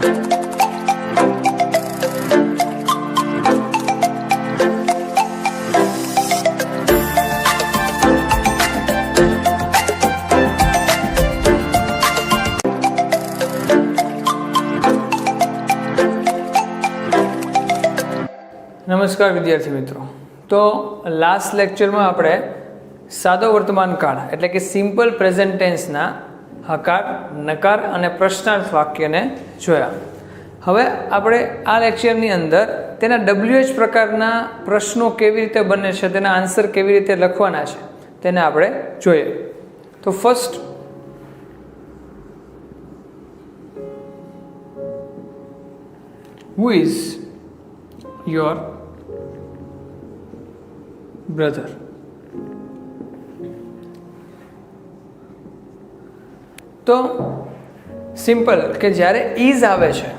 નમસ્કાર વિદ્યાર્થી મિત્રો. તો લાસ્ટ લેક્ચરમાં આપણે સાદો વર્તમાન કાળ એટલે કે સિમ્પલ પ્રેઝન્ટ ટેન્સના હકાર, નકાર અને પ્રશ્નાર્થ વાક્યને જોયા. હવે આપણે આ લેક્ચરની અંદર તેના WH પ્રકારના પ્રશ્નો કેવી રીતે બને છે, તેના આન્સર કેવી રીતે લખવાના છે તેને આપણે જોઈએ. તો first who is your brother? તો સિમ્પલ કે જ્યારે ઇઝ આવે છે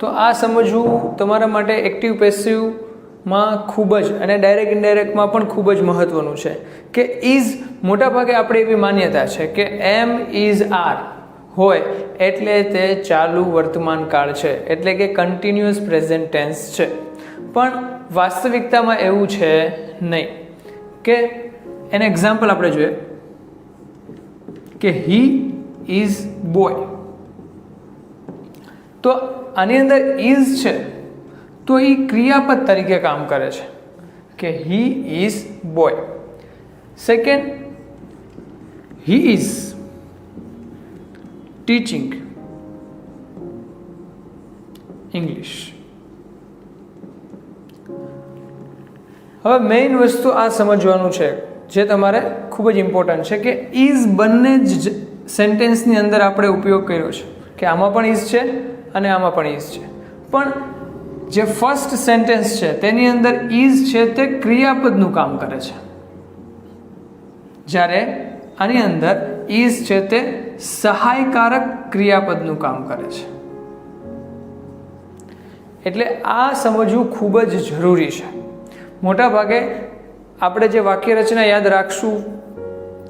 તો આ સમજવું તમારા માટે એક્ટિવ પેસિવમાં ખૂબ જ અને ડાયરેક્ટ ઇનડાયરેક્ટમાં પણ ખૂબ જ મહત્વનું છે કે ઇઝ મોટાભાગે આપણે એવી માન્યતા છે કે એમ ઇઝ આર હોય એટલે તે ચાલુ વર્તમાન કાળ છે, એટલે કે કન્ટિન્યુઅસ પ્રેઝન્ટ ટેન્સ છે. પણ વાસ્તવિકતામાં એવું છે નહીં. કે એન એક્ઝામ્પલ આપણે જોઈએ કે હી ઇઝ બોય. તો આની અંદર ઇઝ છે તો એ ક્રિયાપદ તરીકે કામ કરે છે કે he is boy. Second, he is teaching English. હવે મેઇન વસ્તુ આ સમજવાનું છે જે તમારે ખૂબ જ ઇમ્પોર્ટન્ટ છે કે ઇઝ બંને જ સેન્ટેન્સની અંદર આપણે ઉપયોગ કર્યો છે કે આમાં પણ ઇઝ છે અને આમાં પણ ઇઝ છે. પણ જે ફર્સ્ટ સેન્ટેન્સ છે તેની અંદર ઇઝ છે તે ક્રિયાપદનું કામ કરે છે, જ્યારે આની અંદર ઇઝ છે તે સહાયકારક ક્રિયાપદનું કામ કરે છે. એટલે આ સમજવું ખૂબ જ જરૂરી છે. મોટા ભાગે આપણે જે વાક્ય રચના યાદ રાખશું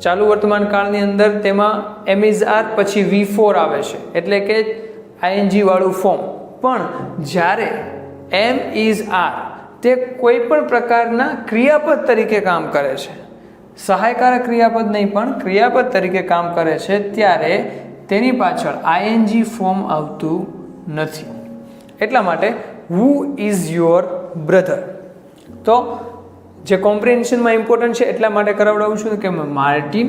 ચાલુ વર્તમાન કાળની અંદર તેમાં એમ ઇઝ આર પછી V4 આવે છે એટલે કે આઈએનજી વાળું ફોર્મ. પણ જ્યારે એમ ઇઝ આર તે કોઈ પણ પ્રકારના ક્રિયાપદ તરીકે કામ કરે છે, સહાયકારક ક્રિયાપદ નહીં પણ ક્રિયાપદ તરીકે કામ કરે છે, ત્યારે તેની પાછળ આઈએનજી ફોર્મ આવતું નથી. એટલા માટે હુ ઇઝ યોર બ્રધર. તો જે કોમ્પ્રિહેન્શનમાં ઇમ્પોર્ટન્ટ છે એટલા માટે કરાવડાવું છું કે માર્ટિન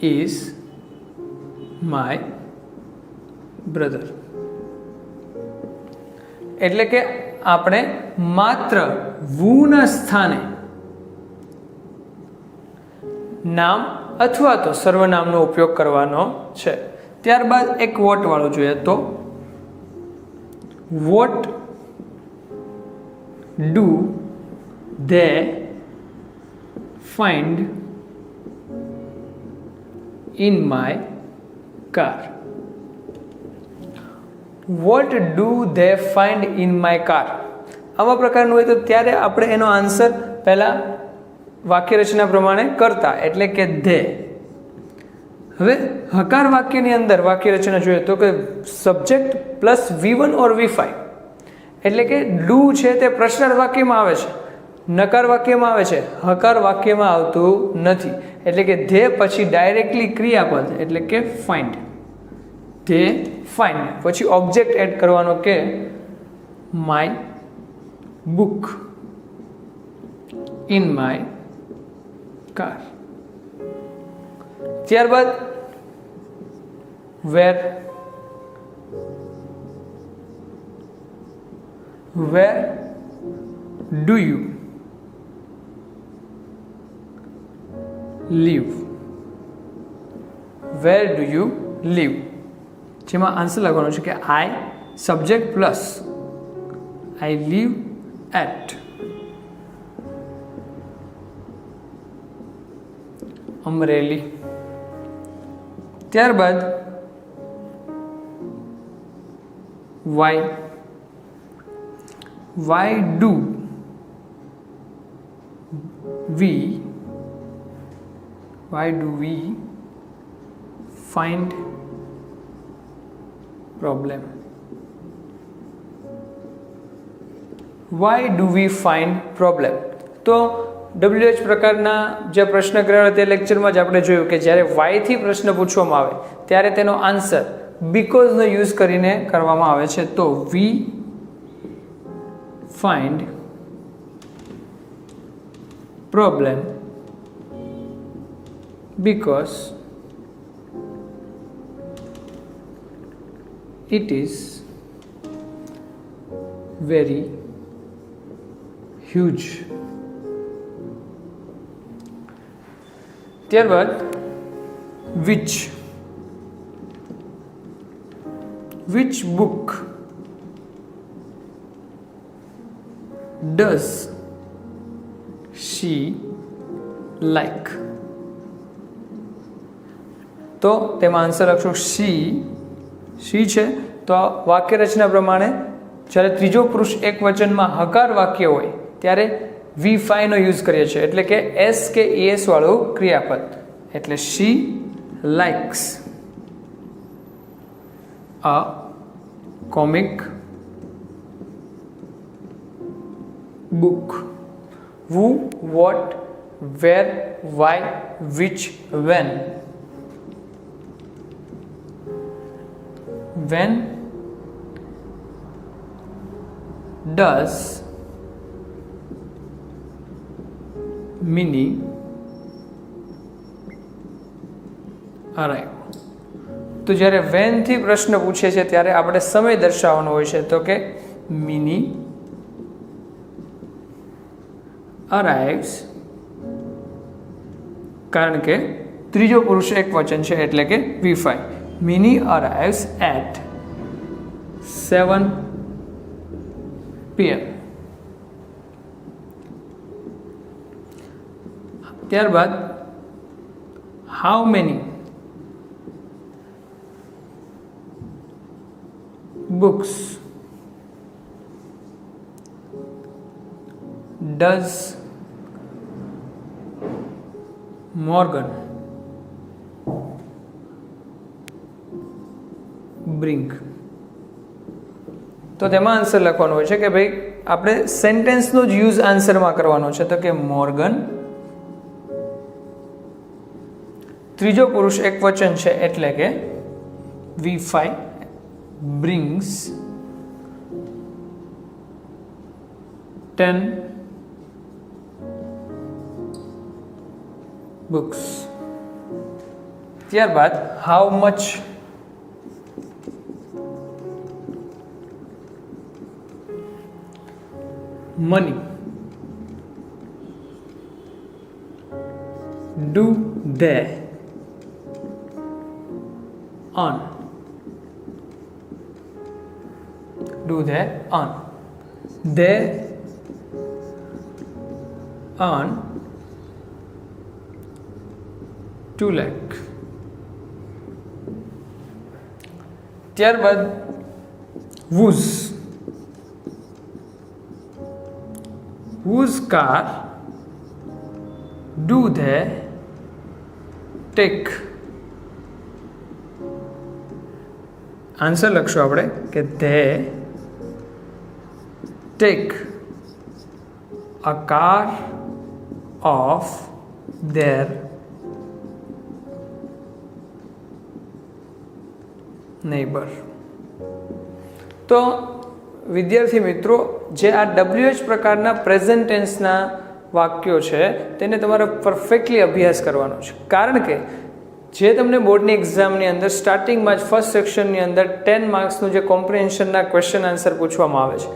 ઇઝ માય બ્રધર. એટલે કે આપણે માત્ર વુના સ્થાને નામ અથવા તો સર્વનામનો ઉપયોગ કરવાનો છે. ત્યારબાદ એક વોટ વાળું જોઈએ તો vote do they find in my car? What do they find in my car? આવા પ્રકારનું હોય તો ત્યારે આપણે એનો આન્સર પહેલા વાક્ય રચના પ્રમાણે કરતા એટલે કે they. હવે હકાર વાક્યની અંદર વાક્ય રચના જોઈએ તો કે subject plus V1 or V5 એટલે કે ડુ છે તે પ્રશ્નાર્થ વાક્યમાં આવે છે, નકાર વાક્યમાં આવે છે, હકાર વાક્યમાં આવતું નથી. એટલે કે ધે પછી ડાયરેક્ટલી ક્રિયાપદ એટલે કે ફાઇન્ડ. ધે ફાઇન્ડ પછી ઓબ્જેક્ટ એડ કરવાનો કે my book in my car. ત્યારબાદ where Where do you live? Where do you live? જેમાં આન્સર લખવાનો છે કે I subject plus I live at Amreli. ત્યારબાદ why. Why do we find problem. Why do we find problem? તો WH પ્રકારના જે પ્રશ્ન કરેલા તે લેક્ચરમાં જ આપણે જોયું કે જ્યારે why થી પ્રશ્ન પૂછવામાં આવે ત્યારે તેનો આન્સર because નો યુઝ કરીને કરવામાં આવે છે. તો we find problem because it is very huge. ત્યારબાદ which book does she like? તો તેમાં આન્સર લખશો she છે. તો વાક્ય રચના પ્રમાણે જ્યારે ત્રીજો પુરુષ એક વચનમાં હકાર વાક્ય હોય ત્યારે V5 નો યુઝ કરીએ છીએ, એટલે કે S કે ES વાળું ક્રિયાપદ. એટલે she likes a comic book. Who, what, where, why, which, when. When does Minnie arrive? તો જ્યારે when થી પ્રશ્ન પૂછે છે ત્યારે આપણે સમય દર્શાવવાનો હોય છે. તો કે Minnie arrives, કારણ કે ત્રીજો પુરુષ એક વચન છે એટલે કે V5. Minnie arrives at 7 PM. ત્યારબાદ how many books does Morgan bring? તો તેમાં આન્સર લખવાનો હોય છે કે ભાઈ આપણે સેન્ટેન્સનો જ યુઝ આન્સરમાં કરવાનો છે. તો કે મોર્ગન, ત્રીજો પુરુષ એક વચન છે એટલે કે V5 brings 10 books. ત્યારબાદ how much money do they earn? They earn 2 lakh. ત્યારબાદ whose car do they take? Answer લખશું આપણે કે they take a car of their neighbor. તો વિદ્યાર્થી મિત્રો, જે આ WH પ્રકારના પ્રેઝન્ટ ટેન્સના વાક્યો છે તેને તમારે પરફેક્ટલી અભ્યાસ કરવાનો છે, કારણ કે જે તમને બોર્ડની એક્ઝામની અંદર સ્ટાર્ટિંગમાં જ ફર્સ્ટ સેક્શનની અંદર 10 માર્ક્સનું જે કોમ્પ્રિહેન્શનના ક્વેશ્ચન આન્સર પૂછવામાં આવે છે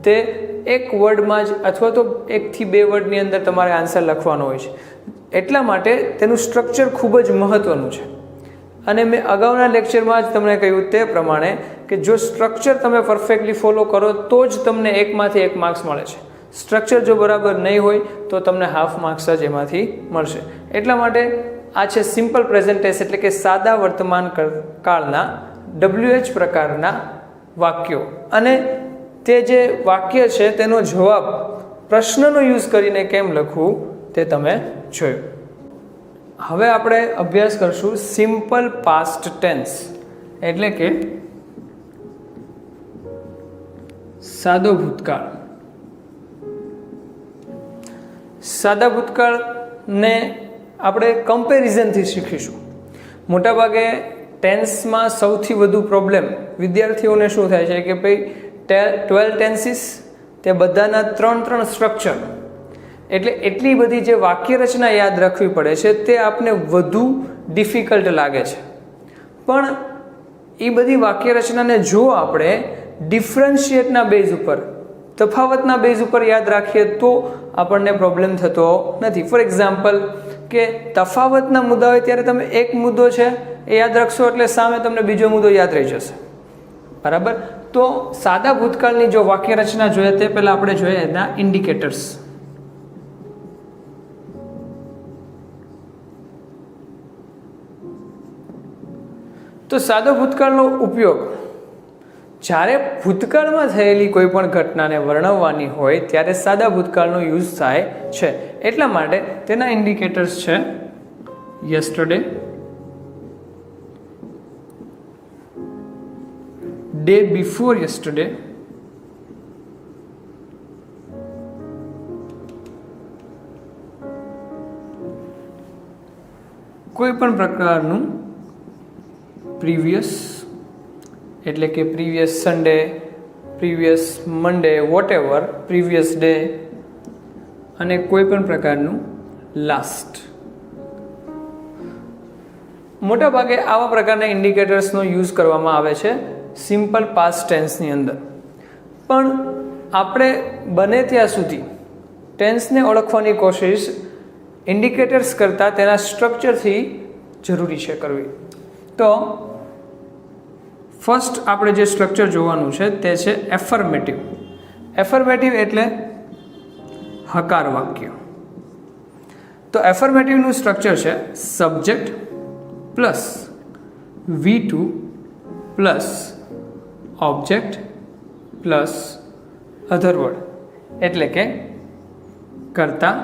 તે એક વર્ડમાં જ અથવા તો 1 થી 2 વર્ડની અંદર તમારે આન્સર લખવાનો હોય છે. એટલા માટે તેનું સ્ટ્રક્ચર ખૂબ જ મહત્ત્વનું છે. અને મેં અગાઉના લેક્ચરમાં જ તમને કહ્યું તે પ્રમાણે કે જો સ્ટ્રક્ચર તમે પરફેક્ટલી ફોલો કરો તો જ તમને 1 માંથી 1 માર્ક્સ મળે છે. સ્ટ્રક્ચર જો બરાબર નહીં હોય તો તમને હાફ માર્ક્સ જ એમાંથી મળશે. એટલા માટે આ છે સિમ્પલ પ્રેઝન્ટ ટેન્સ, એટલે કે સાદા વર્તમાન કાળના WH પ્રકારના વાક્યો. અને તે જે વાક્ય છે તેનો જવાબ પ્રશ્નનો યુઝ કરીને કેમ લખવું તે તમે જોયું. હવે આપણે અભ્યાસ કરશું સિમ્પલ પાસ્ટ ટેન્સ, એટલે કે સાદો ભૂતકાળ. સાદા ભૂતકાળને આપણે કમ્પેરિઝનથી શીખીશું. મોટાભાગે ટેન્સમાં સૌથી વધુ પ્રોબ્લેમ વિદ્યાર્થીઓને શું થાય છે કે ભાઈ 12 ટેન્સીસ તે બધાના 3 સ્ટ્રક્ચર, એટલે એટલી બધી જે વાક્ય રચના યાદ રાખવી પડે છે તે આપને વધુ ડિફિકલ્ટ લાગે છે. પણ એ બધી વાક્ય રચનાને જો આપણે ડિફરન્શિએટના બેઝ ઉપર, તફાવતના બેઝ ઉપર યાદ રાખીએ તો આપણને પ્રોબ્લેમ થતો નથી. ફોર એક્ઝામ્પલ કે તફાવતના મુદ્દા હોય ત્યારે તમે એક મુદ્દો છે એ યાદ રાખશો એટલે સામે તમને બીજો મુદ્દો યાદ રહી જશે, બરાબર. તો સાદા ભૂતકાળની જો વાક્ય રચના જોઈએ તે પહેલાં આપણે જોઈએ એના ઇન્ડિકેટર્સ. તો સાદો ભૂતકાળનો ઉપયોગ જ્યારે ભૂતકાળમાં થયેલી કોઈ પણ ઘટનાને વર્ણવવાની હોય ત્યારે સાદા ભૂતકાળનો યુઝ થાય છે. એટલા માટે તેના ઇન્ડિકેટર્સ છે યસ્ટરડે, ડે બિફોર યસ્ટરડે, કોઈ પણ પ્રકારનું પ્રીવિયસ, એટલે કે પ્રીવિયસ સન્ડે, પ્રીવિયસ મંડે, વોટ એવર, પ્રીવિયસ ડે, અને કોઈ પણ પ્રકારનું લાસ્ટ. મોટા ભાગે આવા પ્રકારના ઇન્ડિકેટર્સનો યુઝ કરવામાં આવે છે સિમ્પલ પાસ્ટ ટેન્સની અંદર. પણ આપણે બને ત્યાં સુધી ટેન્સને ઓળખવાની કોશિશ ઇન્ડિકેટર્સ કરતાં તેના સ્ટ્રક્ચરથી જરૂરી છે કરવી. તો ફર્સ્ટ આપણે જે સ્ટ્રક્ચર જોવાનું છે તે છે એફર્મેટિવ. એફર્મેટિવ એટલે હકાર વાક્ય. તો એફર્મેટિવનું સ્ટ્રક્ચર છે subject plus V2 plus object plus other word, એટલે કે કર્તા,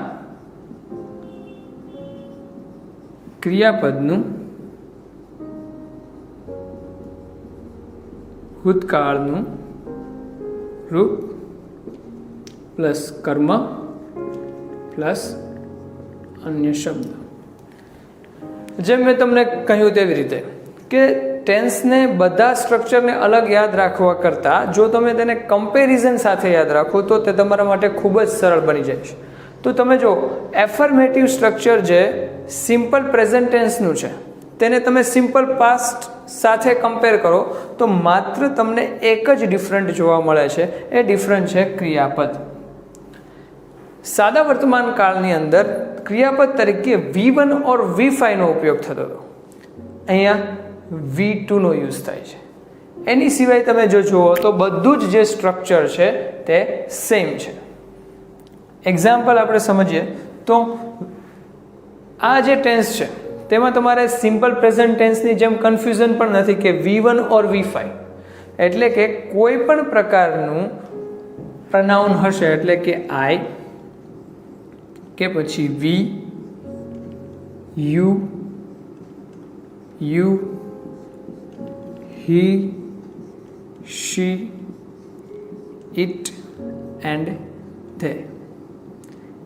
ક્રિયાપદનું ભૂતકાળનું રૂપ પ્લસ કર્મ પ્લસ અન્ય શબ્દ. જેમ મેં તમને કહ્યું તેવી રીતે કે ટેન્સને બધા સ્ટ્રક્ચરને અલગ યાદ રાખવા કરતાં જો તમે તેને કમ્પેરિઝન સાથે યાદ રાખો તો તે તમારા માટે ખૂબ જ સરળ બની જાય છે. તો તમે જો એફર્મેટિવ સ્ટ્રક્ચર જે સિમ્પલ પ્રેઝન્ટ ટેન્સનું છે તેને તમે સિમ્પલ પાસ્ટ સાથે કમ્પેર કરો તો માત્ર તમને એક જ ડિફરન્ટ જોવા મળે છે. એ ડિફરન્ટ છે ક્રિયાપદ. સાદા વર્તમાન કાળની અંદર ક્રિયાપદ તરીકે V1 ઓર V5 નો ઉપયોગ થતો હતો. અહીંયા V2 નો યુઝ થાય છે. એની સિવાય તમે જો જુઓ તો બધું જ જે સ્ટ્રક્ચર છે તે સેમ છે. એક્ઝામ્પલ આપણે સમજીએ તો આ જે ટેન્સ છે તેમાં તમારે સિમ્પલ પ્રેઝન્ટ ટેન્સની જેમ કન્ફ્યુઝન પણ નથી કે V1 ઓર V5, એટલે કે કોઈ પણ પ્રકારનું પ્રનાઉન હશે, એટલે કે I કે પછી we, you, he, she, it and they,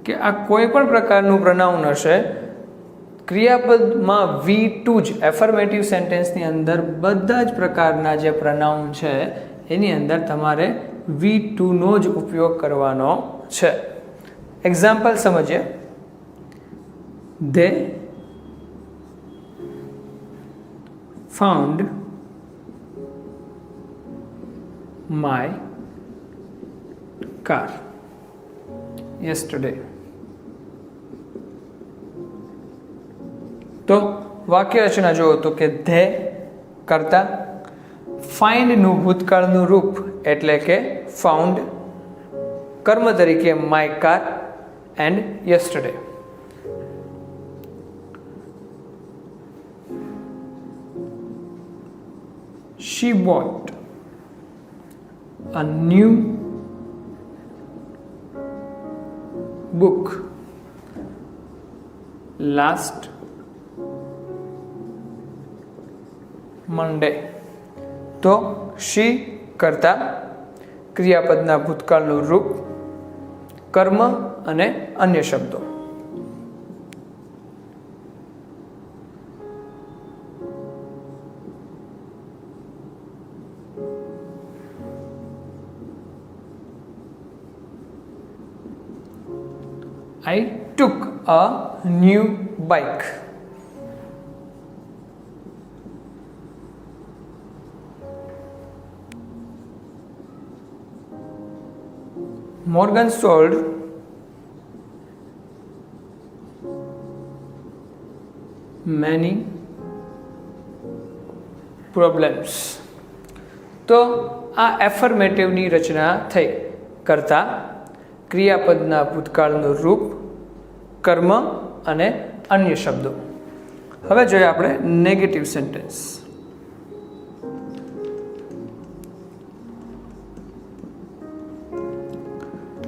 કે આ કોઈ પણ પ્રકારનું પ્રનાઉન હશે ક્રિયાપદમાં V2 જ એફર્મેટિવ સેન્ટેન્સની અંદર બધા જ પ્રકારના જે પ્રનાઉન છે એની અંદર તમારે V2 નો જ ઉપયોગ કરવાનો છે. એક્ઝામ્પલ સમજીએ. They found my car yesterday. તો વાક્ય રચના જુઓ તો કે ધે કરતા, ફાઇન્ડનું ભૂતકાળનું રૂપ એટલે કે ફાઉન્ડ, કર્મ તરીકે my car and yesterday. She bought a new book last Monday. તો she કરતા, ક્રિયાપદના ભૂતકાળનું રૂપ, કર્મ અને અન્ય શબ્દો. I took a new bike. Morgan solved many problems. તો આ એફર્મેટિવની રચના થઈ. કરતા, ક્રિયાપદના ભૂતકાળનું રૂપ, કર્મ અને અન્ય શબ્દો. હવે જોઈએ આપણે નેગેટિવ સેન્ટેન્સ.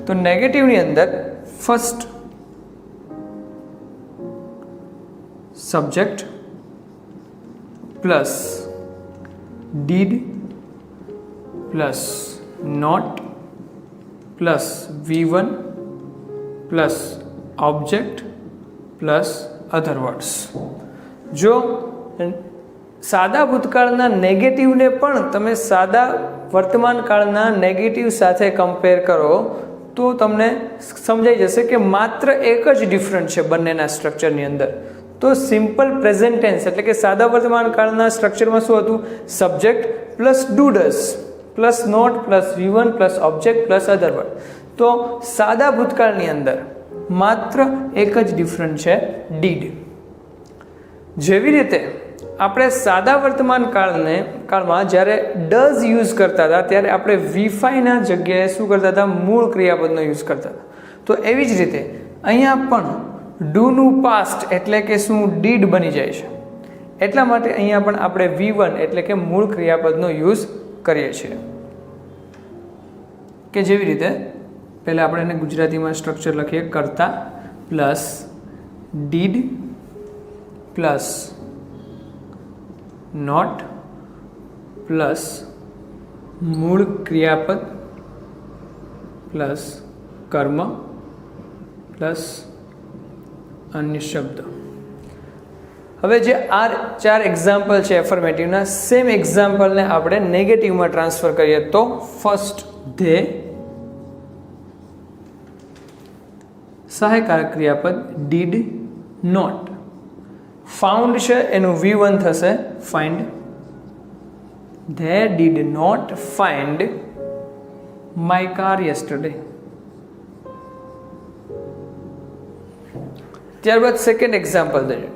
તો નેગેટિવની અંદર first subject plus did plus not plus V1 plus object plus other words. જો સાદા ભૂતકાળના નેગેટિવને પણ તમે સાદા વર્તમાન કાળના નેગેટિવ સાથે કમ્પેર કરો તો તમને સમજાઈ જશે કે માત્ર એક જ ડિફરન્ટ છે બંનેના સ્ટ્રક્ચરની અંદર. તો સિમ્પલ પ્રેઝન્ટ ટેન્સ એટલે કે સાદા વર્તમાન કાળના સ્ટ્રક્ચરમાં શું હતું? Subject plus do does plus not plus V1 plus object plus other word. તો સાદા ભૂતકાળની અંદર માત્ર એક જ ડિફરન્ટ છે, ડીડ. જેવી રીતે આપણે સાદા વર્તમાન કાળમાં જ્યારે ડઝ યુઝ કરતા હતા ત્યારે આપણે V5ના જગ્યાએ શું કરતા હતા? મૂળ ક્રિયાપદનો યુઝ કરતા હતા. તો એવી જ રીતે અહીંયા પણ ડુનું પાસ્ટ એટલે કે શું? ડીડ બની જાય છે. એટલા માટે અહીંયા પણ આપણે V1 એટલે કે મૂળ ક્રિયાપદનો યુઝ કરીએ છીએ. કે જેવી રીતે પહેલાં આપણે એને ગુજરાતીમાં સ્ટ્રક્ચર લખીએ. કરતા plus did plus not plus મૂળ ક્રિયાપદ પ્લસ કર્મ પ્લસ અન્ય શબ્દ. હવે જે આ 4 એક્ઝામ્પલ છે એફર્મેટિવના, સેમ એક્ઝામ્પલને આપણે નેગેટિવમાં ટ્રાન્સફર કરીએ તો ફર્સ્ટ ધે સહાયકારક ક્રિયાપદ ડીડ નોટ. ફાઉન્ડ છે એનું V1 થશે find. They did not find my car yesterday. ત્યારબાદ સેકન્ડ એક્ઝામ્પલ દઈએ.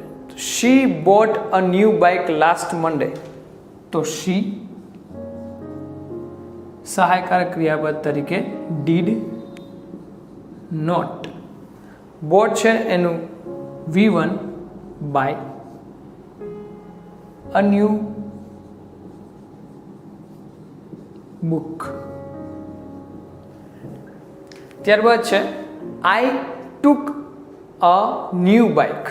She bought a new bike last Monday. તો શી સહાયકારક ક્રિયાપદ તરીકે ડીડ નોટ. બોટ છે એનું V1 by a new book. ત્યારબાદ છે I took a new bike.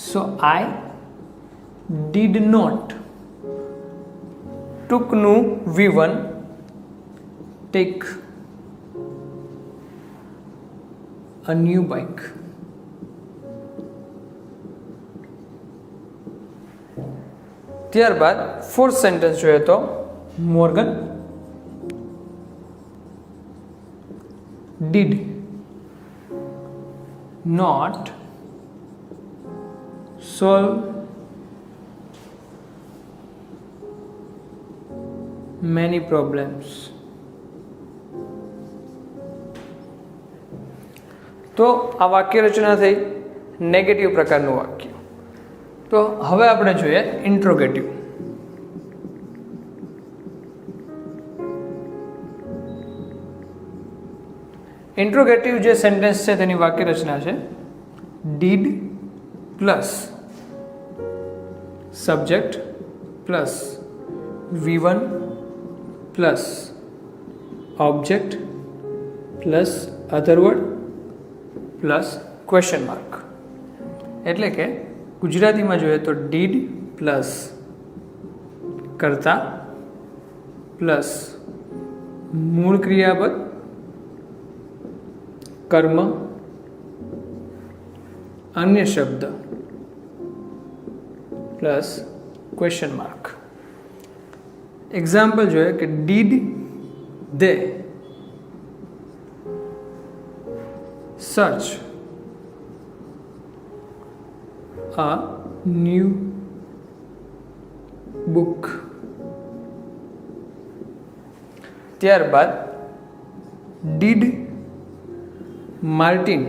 So I did not. ટુકનું V1 take a new bike. ત્યારબાદ ફોર્થ સેન્ટેન્સ જોઈએ તો Morgan did not solve many problems. તો આ વાક્ય રચના થઈ નેગેટિવ પ્રકારનું વાક્ય. તો હવે આપણે જોઈએ ઇન્ટ્રોગેટિવ. ઇન્ટ્રોગેટિવ જે સેન્ટેન્સ છે તેની વાક્ય રચના છે did plus subject plus V1 plus object plus other word plus question mark. એટલે કે ગુજરાતીમાં જોઈએ તો ડીડ પ્લસ કરતા પ્લસ મૂળ ક્રિયાપદ, કર્મ, અન્ય શબ્દ પ્લસ ક્વેશ્ચન માર્ક. એક્ઝામ્પલ જોઈએ કે did they search a new book. ત્યારબાદ did Martin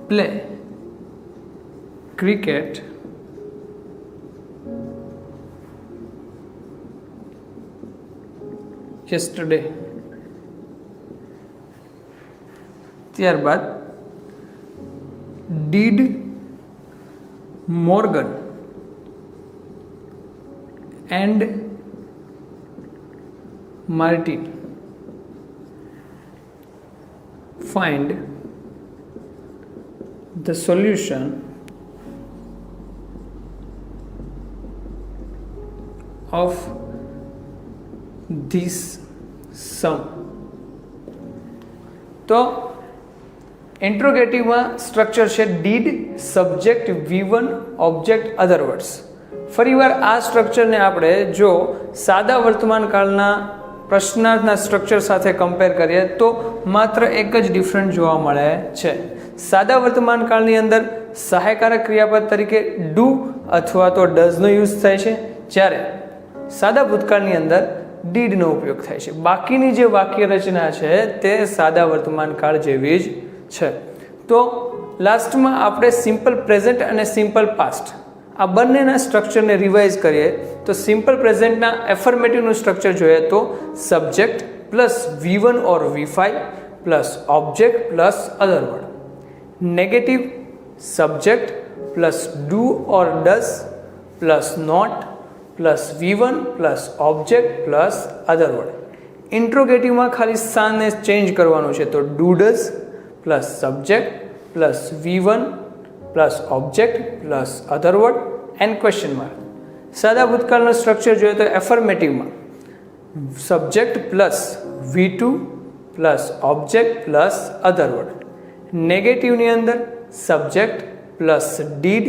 play cricket yesterday. ત્યારબાદ did Morgan and Martin find the solution of this sum. તો ઇન્ટ્રોગેટિવમાં સ્ટ્રક્ચર છે did, subject, V1, object, other words. ફરીવાર આ સ્ટ્રક્ચરને આપણે જો સાદા વર્તમાન કાળના પ્રશ્નાર્થના સ્ટ્રક્ચર સાથે કમ્પેર કરીએ તો માત્ર એક જ ડિફરન્ટ જોવા મળે છે. સાદા વર્તમાન કાળની અંદર સહાયકારક ક્રિયાપદ તરીકે ડુ અથવા તો ડઝનો યુઝ થાય છે, જ્યારે સાદા ભૂતકાળની અંદર ડીડનો ઉપયોગ થાય છે. બાકીની જે વાક્ય રચના છે તે સાદા વર્તમાન કાળ જેવી જ છે. તો લાસ્ટમાં આપણે સિમ્પલ પ્રેઝન્ટ અને સિમ્પલ પાસ્ટ આ બંનેના સ્ટ્રક્ચરને રિવાઇઝ કરીએ તો સિમ્પલ પ્રેઝન્ટના એફર્મેટિવનું સ્ટ્રક્ચર જોઈએ તો subject plus V1 or V5 plus object plus other word. Negative subject plus do or does plus not plus V1 plus object plus other word. ઇન્ટ્રોગેટિવમાં ખાલી સ્થાનને ચેન્જ કરવાનું છે તો do does plus subject plus V1 plus object plus other word and question mark. સાદા ભૂતકાળનું structure જોઈએ તો એફર્મેટિવમાં subject plus V2 plus object plus other word. નેગેટિવની અંદર subject plus did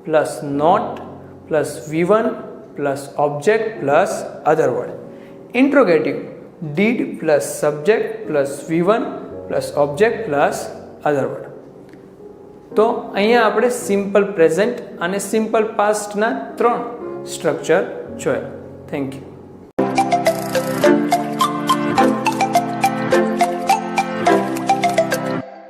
plus not plus V1 plus object plus other word. Interrogative did plus subject plus V1 plus object plus other word. તો અહીંયા આપણે simple present અને simple પાસ્ટના 3 structure જોયા. Thank you.